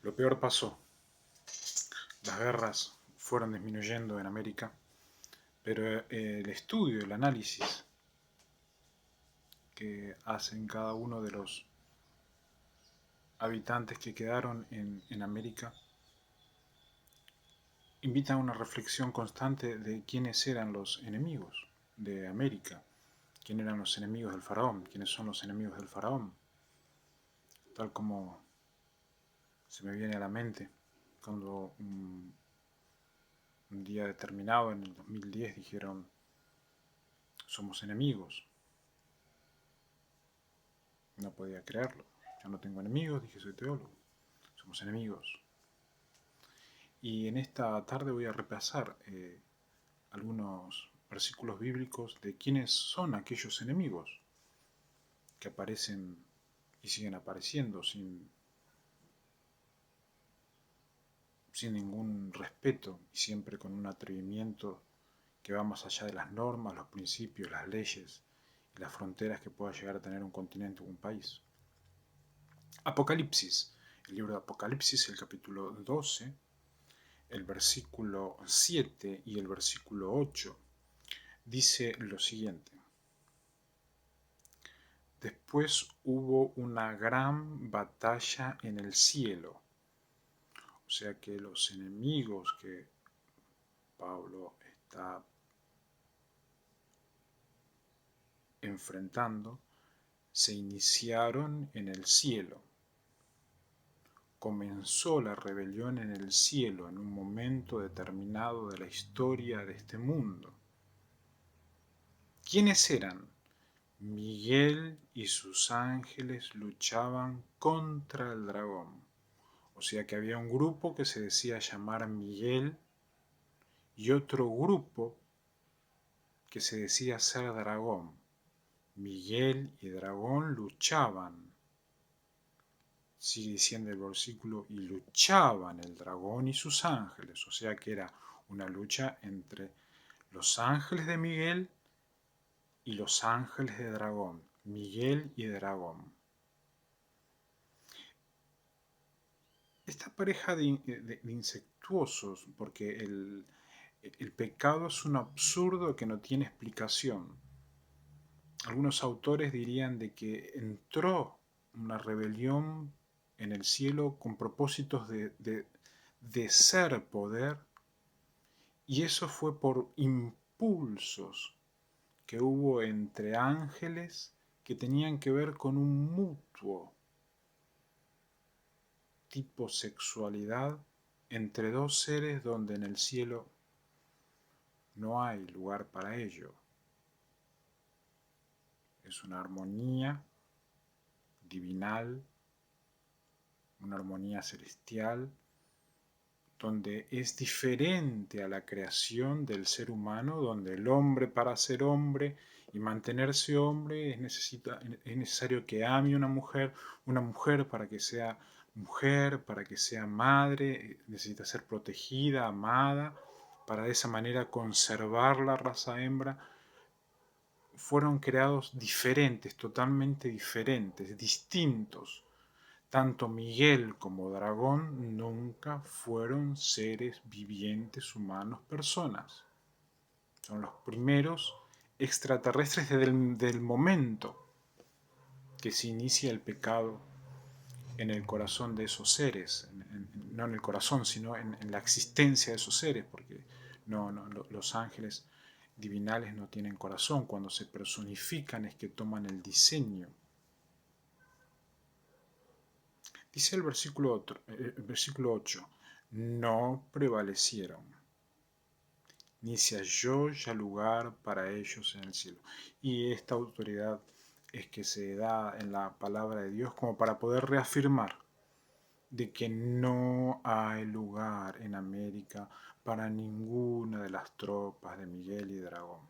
Lo peor pasó. Las guerras fueron disminuyendo en América, pero el estudio, el análisis que hacen cada uno de los habitantes que quedaron en América invita a una reflexión constante de quiénes eran los enemigos de América, quiénes eran los enemigos del faraón, quiénes son los enemigos del faraón, tal como se me viene a la mente cuando un día determinado en el 2010 dijeron somos enemigos. No podía creerlo. Yo no tengo enemigos, dije soy teólogo. Somos enemigos. Y en esta tarde voy a repasar algunos versículos bíblicos de quiénes son aquellos enemigos que aparecen y siguen apareciendo sin ningún respeto y siempre con un atrevimiento que va más allá de las normas, los principios, las leyes y las fronteras que pueda llegar a tener un continente o un país. Apocalipsis, el libro de Apocalipsis, el capítulo 12, el versículo 7 y el versículo 8, dice lo siguiente. Después hubo una gran batalla en el cielo. O sea que los enemigos que Pablo está enfrentando se iniciaron en el cielo. Comenzó la rebelión en el cielo en un momento determinado de la historia de este mundo. ¿Quiénes eran? Miguel y sus ángeles luchaban contra el dragón. O sea que había un grupo que se decía llamar Miguel y otro grupo que se decía ser dragón. Miguel y dragón luchaban. Sigue diciendo el versículo, y luchaban el dragón y sus ángeles. O sea que era una lucha entre los ángeles de Miguel y los ángeles de dragón. Miguel y dragón. Esta pareja de insectuosos, porque el pecado es un absurdo que no tiene explicación. Algunos autores dirían de que entró una rebelión en el cielo con propósitos de ser poder, y eso fue por impulsos que hubo entre ángeles que tenían que ver con un mutuo tipo sexualidad entre dos seres donde en el cielo no hay lugar para ello. Es una armonía divinal, una armonía celestial, donde es diferente a la creación del ser humano, donde el hombre para ser hombre y mantenerse hombre es necesario que ame una mujer para que sea mujer, para que sea madre, necesita ser protegida, amada, para de esa manera conservar la raza hembra. Fueron creados diferentes, totalmente diferentes, distintos. Tanto Miguel como Dragón nunca fueron seres vivientes, humanos, personas. Son los primeros extraterrestres del momento que se inicia el pecado en el corazón de esos seres, no en el corazón, sino en la existencia de esos seres, porque los ángeles divinales no tienen corazón, cuando se personifican es que toman el diseño. Dice el versículo 8, no prevalecieron, ni se halló ya lugar para ellos en el cielo. Y esta autoridad es que se da en la palabra de Dios como para poder reafirmar de que no hay lugar en América para ninguna de las tropas de Miguel y Dragón.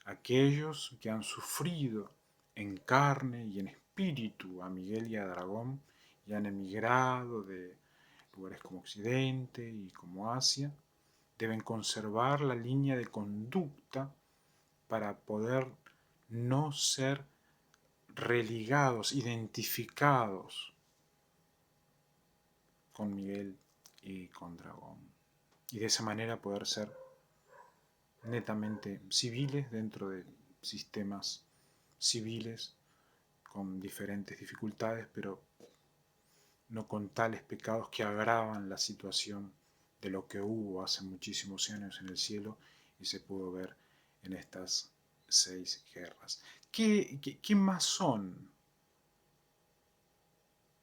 Aquellos que han sufrido en carne y en espíritu a Miguel y a Dragón y han emigrado de lugares como Occidente y como Asia, deben conservar la línea de conducta para poder no ser religados, identificados con Miguel y con Dragón. Y de esa manera poder ser netamente civiles dentro de sistemas civiles con diferentes dificultades, pero no con tales pecados que agravan la situación de lo que hubo hace muchísimos años en el cielo y se pudo ver en estas 6 guerras. ¿Qué más son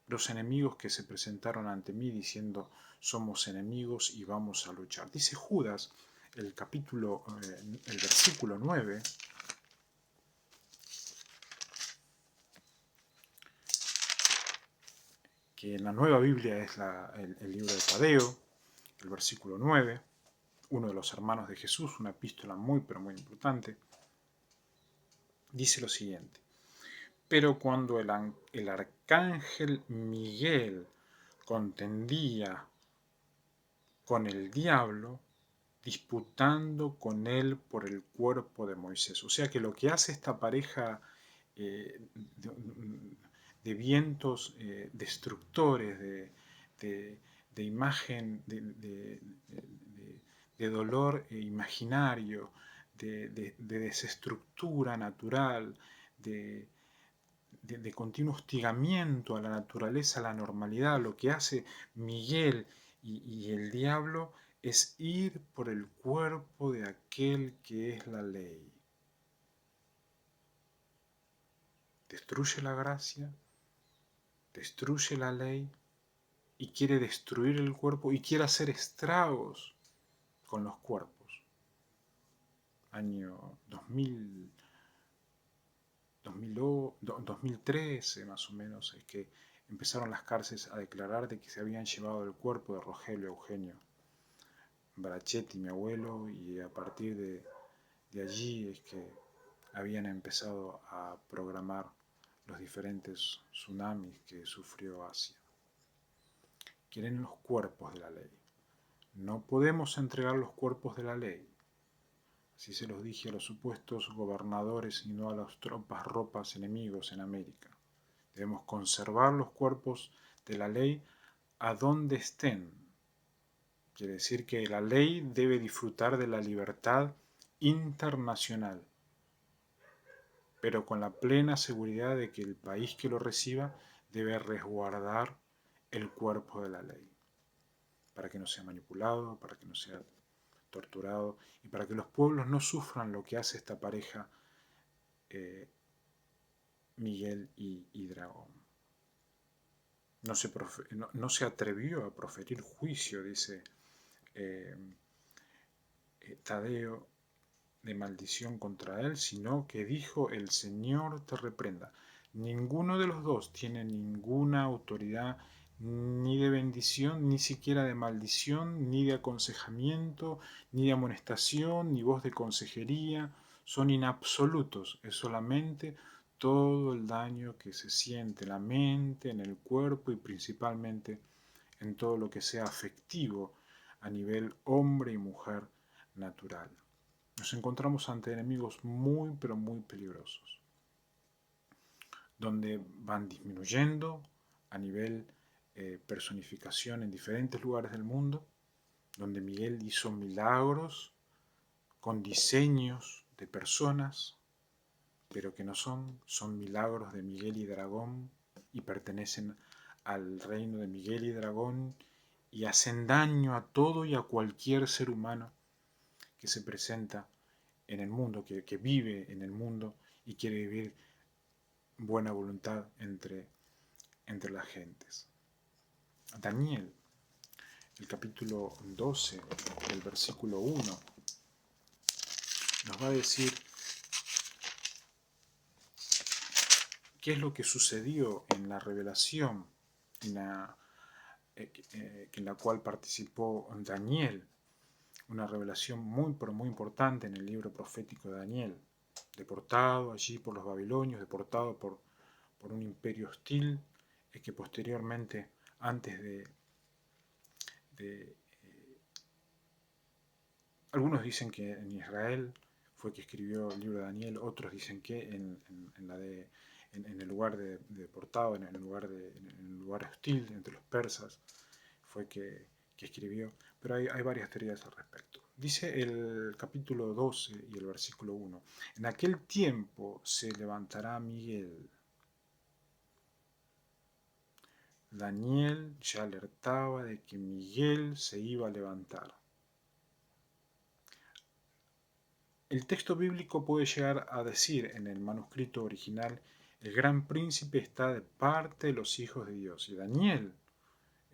los enemigos que se presentaron ante mí diciendo somos enemigos y vamos a luchar? Dice Judas, el versículo 9, que en la Nueva Biblia es el libro de Tadeo, el versículo 9, uno de los hermanos de Jesús, una epístola muy pero muy importante, dice lo siguiente: pero cuando el arcángel Miguel contendía con el diablo, disputando con él por el cuerpo de Moisés. O sea que lo que hace esta pareja eh, de, de vientos destructores, de imagen, de dolor imaginario, de desestructura natural, de continuo hostigamiento a la naturaleza, a la normalidad. Lo que hace Miguel y el diablo es ir por el cuerpo de aquel que es la ley. Destruye la gracia, destruye la ley y quiere destruir el cuerpo y quiere hacer estragos con los cuerpos. Año 2013 más o menos es que empezaron las cárceles a declarar de que se habían llevado el cuerpo de Rogelio Eugenio Brachetti, mi abuelo, y a partir de allí es que habían empezado a programar los diferentes tsunamis que sufrió Asia. Quieren los cuerpos de la ley. No podemos entregar los cuerpos de la ley. Así se los dije a los supuestos gobernadores y no a las tropas ropas enemigos en América. Debemos conservar los cuerpos de la ley a donde estén. Quiere decir que la ley debe disfrutar de la libertad internacional, pero con la plena seguridad de que el país que lo reciba debe resguardar el cuerpo de la ley, para que no sea manipulado, para que no sea torturado y para que los pueblos no sufran lo que hace esta pareja Miguel y Dragón. No se atrevió a proferir juicio, dice Tadeo, de maldición contra él, sino que dijo: el Señor te reprenda. Ninguno de los dos tiene ninguna autoridad ni de bendición, ni siquiera de maldición, ni de aconsejamiento, ni de amonestación, ni voz de consejería. Son inabsolutos, es solamente todo el daño que se siente en la mente, en el cuerpo y principalmente en todo lo que sea afectivo a nivel hombre y mujer natural. Nos encontramos ante enemigos muy pero muy peligrosos, donde van disminuyendo a nivel personificación en diferentes lugares del mundo, donde Miguel hizo milagros con diseños de personas, pero que no son milagros de Miguel y Dragón y pertenecen al reino de Miguel y Dragón y hacen daño a todo y a cualquier ser humano que se presenta en el mundo, que vive en el mundo y quiere vivir buena voluntad entre las gentes. Daniel, el capítulo 12, el versículo 1, nos va a decir qué es lo que sucedió en la revelación en la cual participó Daniel, una revelación muy pero muy importante en el libro profético de Daniel, deportado allí por los babilonios, deportado por un imperio hostil, que posteriormente, antes de algunos dicen que en Israel fue que escribió el libro de Daniel, otros dicen que en el lugar de deportado, en el lugar hostil entre los persas, fue que escribió, pero hay varias teorías al respecto. Dice el capítulo 12 y el versículo 1, en aquel tiempo se levantará Miguel. Daniel ya alertaba de que Miguel se iba a levantar. El texto bíblico puede llegar a decir en el manuscrito original, el gran príncipe está de parte de los hijos de Dios. Y Daniel,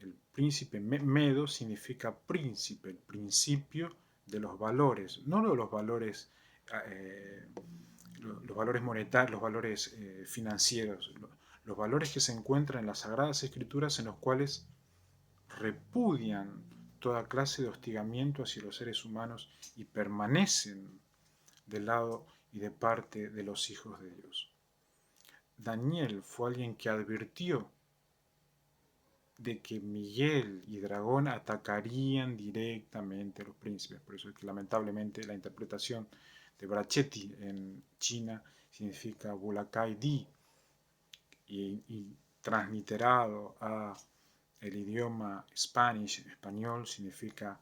el príncipe medo, significa príncipe, el principio de los valores, no de los valores monetarios, los valores financieros, los valores que se encuentran en las Sagradas Escrituras en los cuales repudian toda clase de hostigamiento hacia los seres humanos y permanecen del lado y de parte de los hijos de Dios. Daniel fue alguien que advirtió de que Miguel y Dragón atacarían directamente a los príncipes. Por eso es que lamentablemente la interpretación de Brachetti en China significa Bulakai Di y transliterado a el idioma español significa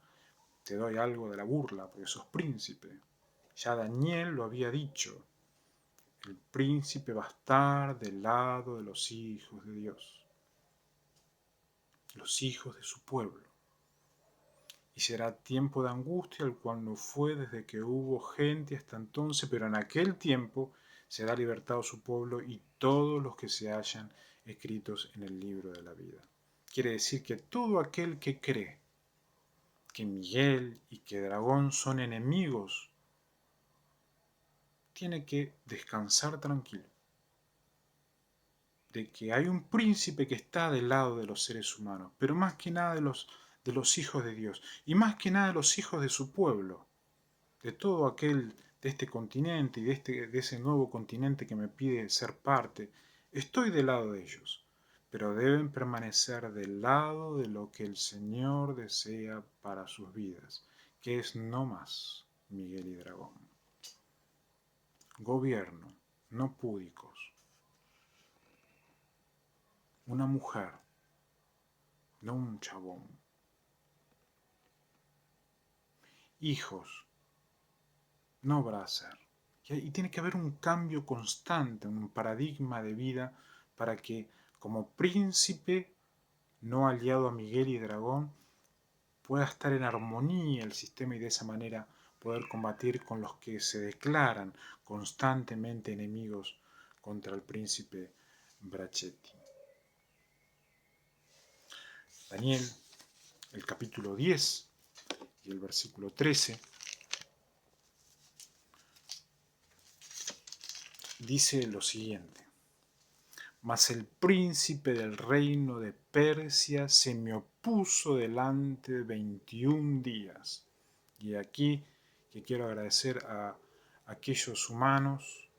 te doy algo de la burla porque sos príncipe. Ya Daniel lo había dicho, el príncipe va a estar del lado de los hijos de Dios, los hijos de su pueblo. Y será tiempo de angustia, el cual no fue desde que hubo gente hasta entonces, pero en aquel tiempo será libertado su pueblo y todos los que se hallan escritos en el libro de la vida. Quiere decir que todo aquel que cree que Miguel y que Dragón son enemigos, tiene que descansar tranquilo, de que hay un príncipe que está del lado de los seres humanos, pero más que nada de los hijos de Dios, y más que nada de los hijos de su pueblo, de todo aquel de este continente y de ese nuevo continente que me pide ser parte. Estoy del lado de ellos, pero deben permanecer del lado de lo que el Señor desea para sus vidas, que es no más Miguel y Dragón. Gobierno, no púdicos. Una mujer, no un chabón. Hijos, no Brasser. Y tiene que haber un cambio constante, un paradigma de vida para que como príncipe no aliado a Miguel y Dragón pueda estar en armonía el sistema y de esa manera poder combatir con los que se declaran constantemente enemigos contra el príncipe Brachetti. Daniel, el capítulo 10 y el versículo 13, dice lo siguiente: mas el príncipe del reino de Persia se me opuso delante 21 días. Y aquí que quiero agradecer a aquellos humanos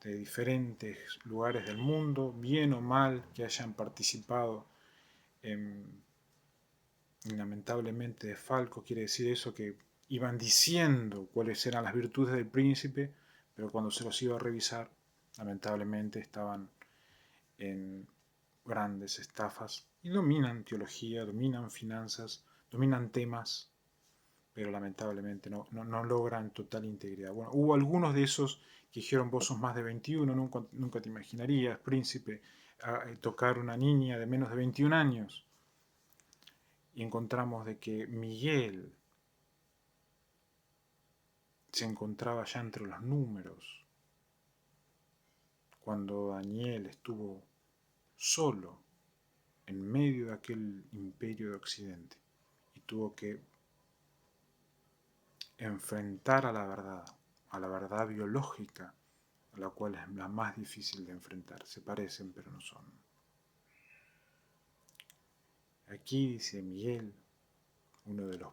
de diferentes lugares del mundo, bien o mal, que hayan participado lamentablemente de Falco. Quiere decir eso, que iban diciendo cuáles eran las virtudes del príncipe, pero cuando se los iba a revisar, lamentablemente estaban en grandes estafas y dominan teología, dominan finanzas, dominan temas, pero lamentablemente no logran total integridad. Bueno, hubo algunos de esos que dijeron vos sos más de 21, nunca te imaginarías, príncipe, tocar una niña de menos de 21 años. Y encontramos de que Miguel se encontraba ya entre los números cuando Daniel estuvo solo en medio de aquel imperio de Occidente y tuvo que enfrentar a la verdad biológica, a la cual es la más difícil de enfrentar. Se parecen pero no son. Aquí dice Miguel, uno de los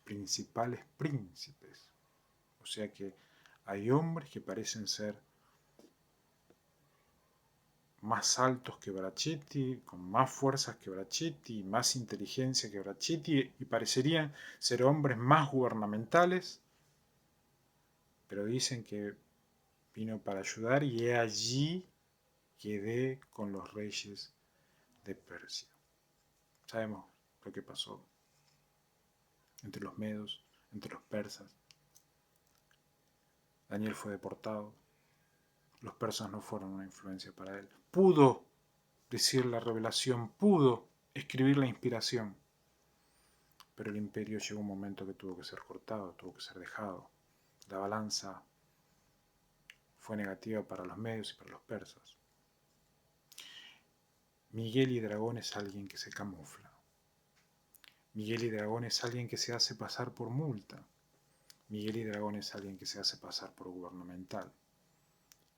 principales príncipes. O sea que hay hombres que parecen ser más altos que Brachetti, con más fuerzas que Brachetti, más inteligencia que Brachetti, y parecerían ser hombres más gubernamentales, pero dicen que vino para ayudar y he allí quedé con los reyes de Persia. Sabemos lo que pasó entre los medos, entre los persas. Daniel fue deportado. Los persas no fueron una influencia para él. Pudo decir la revelación, pudo escribir la inspiración, pero el imperio llegó un momento que tuvo que ser cortado, tuvo que ser dejado. La balanza fue negativa para los medios y para los persas. Miguel y Dragón es alguien que se camufla. Miguel y Dragón es alguien que se hace pasar por multa. Miguel y Dragón es alguien que se hace pasar por gubernamental.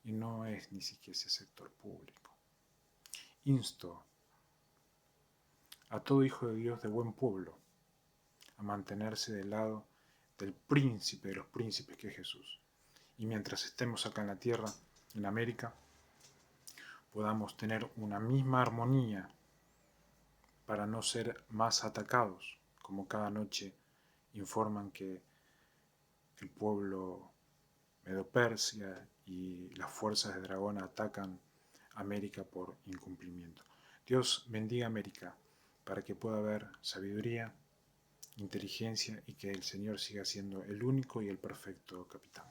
Y no es ni siquiera ese sector público. Insto a todo hijo de Dios de buen pueblo a mantenerse del lado del príncipe de los príncipes que es Jesús. Y mientras estemos acá en la tierra, en América, podamos tener una misma armonía para no ser más atacados, como cada noche informan que el pueblo Medo-Persia y las fuerzas de Dragón atacan América por incumplimiento. Dios bendiga América para que pueda haber sabiduría, inteligencia y que el Señor siga siendo el único y el perfecto capitán.